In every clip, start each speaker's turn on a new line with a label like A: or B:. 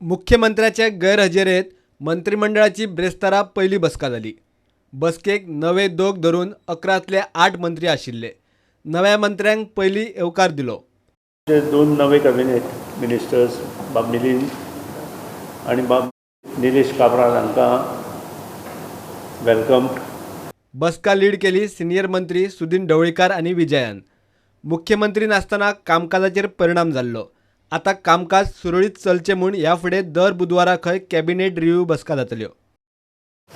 A: मुख्यमंत्र्याच्या गैरहजेरीत मंत्रिमंडळाची ब्रेस्तारा पहिली बसका झाली. बसकेक नवे दोग धरून 11तले 8 मंत्री आशिल्ले. नव्या मंत्र्यांक पहिली येवकार दिलो.
B: जे दोन नवे कॅबिनेट मिनिस्टर्स बाब मिलिंद आणि बाब निलेश काब्राल हांकां वेलकम.
A: बसका लीड केली सिनियर मंत्री सुदीन ढवळीकर आणि विजयान. मुख्यमंत्री नासतना कामकाजाचेर परिणाम जाल्लो. आता कामकाज सुरळीत चलचे म्हूण ह्या फुडें दर बुधवारा खंय कॅबिनेट रिव्ह्यू बसका जातल्यो.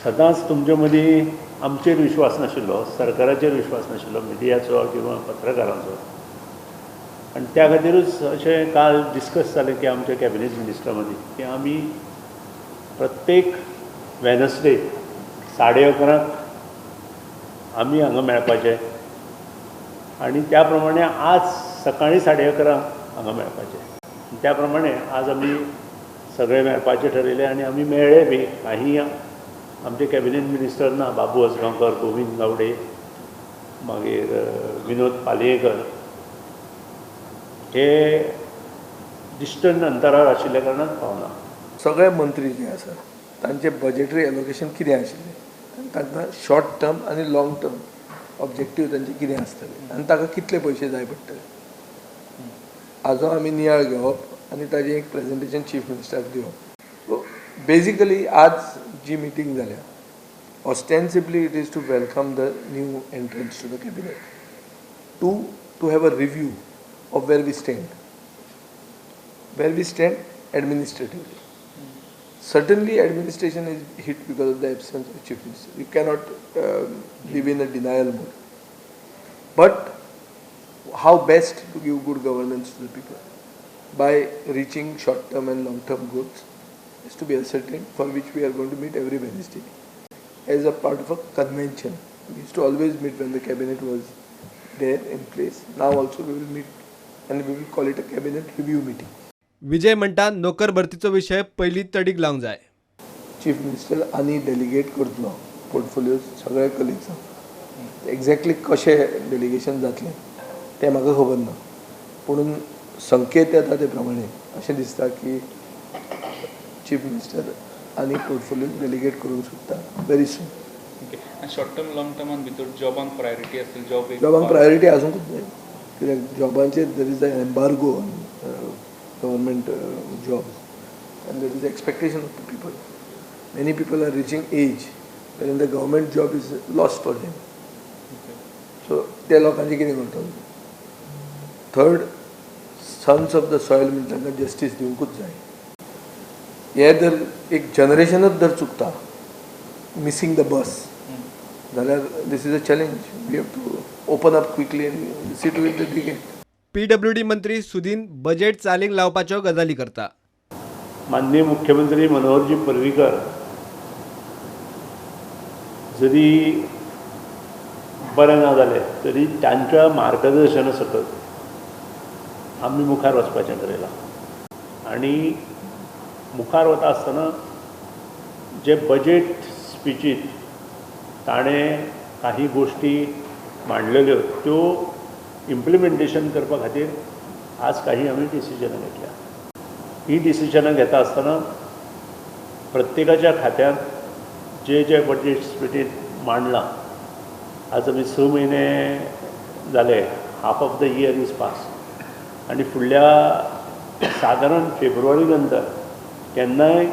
B: सदांच तुमचे मदीं आमचेर विश्वास नाशिल्लो, सरकाराचेर विश्वास नाशिल्लो, मिडियाचो किंवा पत्रकारांचो. आनी त्या खातीरूच अशें काल डिस्कस जालें की आमच्या कॅबिनेट मिनिस्टरा मदीं की आमी प्रत्येक वेनसडे 11:30 आमी हांगा मेळपाचें आनी त्या प्रमाणे आज सकाळीं 11:30 हांगा मेळपाचें. त्या प्रमाणे आज आमी सगळे मेळपाचें ठरयलें आनी आमी मेळ्ळे बी. काही आमचे कॅबिनेट मिनिस्टर ना, बाबू उसगांवकर, गोविंद गावडे, मागीर विनोद पालयेकर, हे डिस्टंट अंतरार आशिल्ल्या कारणान पावना.
C: सगळे मंत्री जे आसा तांचे बजेटरी एलोकेशन कितें आशिल्लें, तांकां शॉर्ट टर्म आनी लॉंग टर्म ऑब्जेक्टीव तांचे कितें आसतलें आनी ताका कितले पयशे जाय पडटले हाजो आमी नियाळ घेवप आनी ताजें एक प्रेजेंटेशन चीफ मिनिस्टराक दिवप. बेजिकली आज जी मिटींग जाल्या, ostensibly it is to welcome the new entrants to the cabinet, to have a review of where we stand administratively. Certainly administration is hit because of the absence of chief minister. You cannot live in a denial mode. But how best to give good governance to the people? By reaching short term and long term goals is to be ascertained, for which we are going to meet every Wednesday as a part of a convention. We used to always meet when the cabinet was there in place. Now also we will meet and we will call it a cabinet review meeting.
A: विजय म्हणटा नोकर भरतीचो विषय पहिली तडीक लावंक जाय.
C: Chief minister आनी delegate करतलो portfolio सगळे कलिग्सांक. एक्झॅक्टली कशें डेलिगेशन जातलें तें म्हाका खबर ना, पूण संकेत येता ते प्रमाणे अशें दिसता की चीफ मिनिस्टर आनी पोर्टफोलियो डेलिगेट करूंक सोदता very soon.
D: Short term long टर्मान भितर जॉबांक प्रायोरिटी आसतली.
C: जॉबांक प्रायोरिटी आसूंकूच जाय, कित्याक जॉबांचेर there is a embargo government jobs and there is expectation of the people. Many people are reaching age wherein the government job is lost for them. So त्या लोकांचे कितें करतलो. Third, sons of the soil म्हणजे तांकां justice दिवंकूच जाय. हे जर एक जनरेशनच जर चुकता, मिसींग द बस, जाल्यार this is a challenge. We have to open up quickly and see to it the cricket.
A: PWD मंत्री सुदीन बजेट चालीक लावपाच्यो गजाली करता.
B: माननीय मुख्यमंत्री मनोहरजी पर्रीकर जरी बरें ना जालें तरी तांच्या मार्गदर्शना सकत आमी मुखार वचपाचें ठरयलां. आनी मुखार वता आसतना जे बजेट स्पिचीत ताणें काही गोश्टी मांडलेल्यो त्यो इम्प्लिमेंटेशन करपा खातीर आज काही आमी डिसिजनां घेतल्या. ही डिसिजनां घेता आसतना प्रत्येकाच्या खात्यांत जे जे बजेट स्पिचीत मांडलां, आज आमी 6 म्हयने जाले, half of the year is pass, आनी फुडल्या सादारण फेब्रुवारी नंतर केन्नाय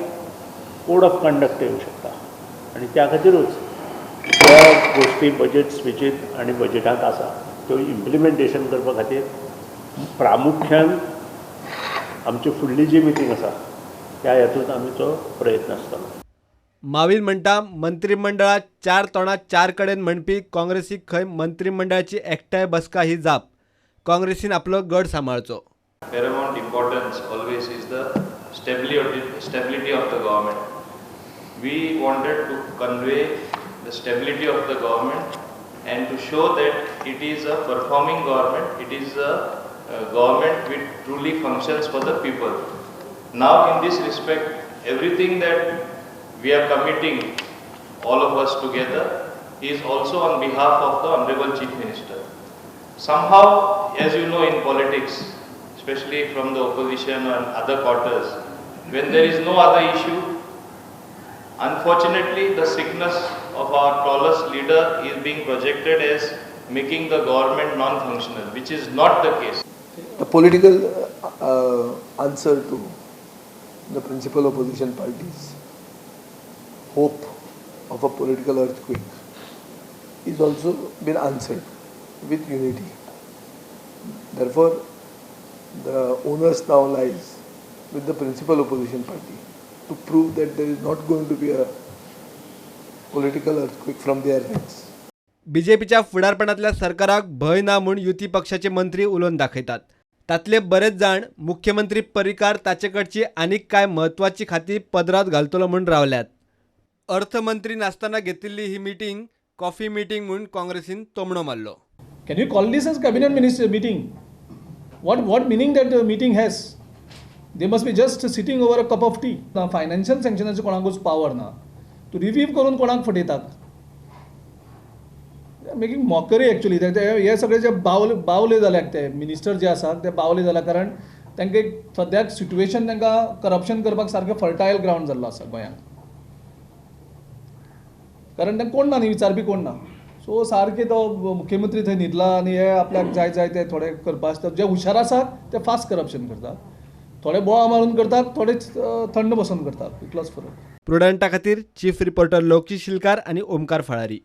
B: कोड ऑफ कंडक्ट येवंक शकता. आनी त्या खातीरूच त्या गोश्टी बजेट स्पिचीत आनी बजेटांत आसा त्यो इम्प्लिमेंटेशन करपा खातीर प्रामुख्यान आमची फुडली जी मिटींग आसा त्या हेतूंत आमचो प्रयत्न आसतलो.
A: माविल म्हणटा मंत्रिमंडळात 4 तोंडां 4 कडेन म्हणपी काँग्रेसीक खंय मंत्रिमंडळाची एकठांय बसका ही जाप. काँग्रेसीन आपलो गड सांबाळचो.
E: Paramount importance always is the stability of the government. We wanted to convey the stability of the government and to show that it is a performing government, it is a government which truly functions for the people. Now in this respect, everything that we are committing, all of us together, is also on behalf of the Honorable Chief Minister. Somehow, as you know in politics, especially from the opposition and other quarters, when there is no other issue. Unfortunately, the sickness of our tallest leader is being projected as making the government non-functional, which is not the case.
C: The political answer to the principal opposition parties' hope of a political earthquake is also been answered with unity. Therefore, the onus now lies with the principal opposition party to prove that there is not going to be a political earthquake from their ranks.
A: बीजेपीच्या फुडारपणातल्या सरकाराक भय ना म्हूण युती पक्षाचे मंत्री उलोवन दाखयतात. तातले बरेच जाण मुख्यमंत्री परिकार ताचेकडची आनीक काय महत्वाची खाती पदरात घालतलो म्हूण रावल्यात. अर्थमंत्री नासतना घेतिल्ली ही मिटींग कॉफी मिटींग म्हूण काँग्रेसीन तोमणो मारलो.
F: Can you call this as cabinet minister meeting? What meaning that meeting has? They must be just sitting over a cup of tea. ना फायनान्शियल सँक्शनाचे कोणाकूच पावर ना. तू रिव्ह्यू करून कोणाक फटयतात. Making mockery actually. हे सगळे जे बावले जाल्यात ते मिनिस्टर जे आसात ते बावले जाल्या कारण तांकां एक सद्याक सिट्युएशन तांकां करप्शन करपाक सारकें फर्टायल ग्रावंड जाल्लो आसा गोंयांत. कारण तांकां कोण ना न्ही विचारपी कोण ना. सो सारके तो मुख्यमंत्री थंय न्हिदला आनी हे आपल्याक जाय जाय ते थोडे करपा आसता. जे हुशार आसात ते फास्ट करप्शन करतात. थोडे बोळा मारून करतात, थोडे थंड बसून करतात. इतलोच फरक.
A: प्रुडंटा खातीर चीफ रिपोर्टर लोकेश शिलकार आनी ओमकार फळारी.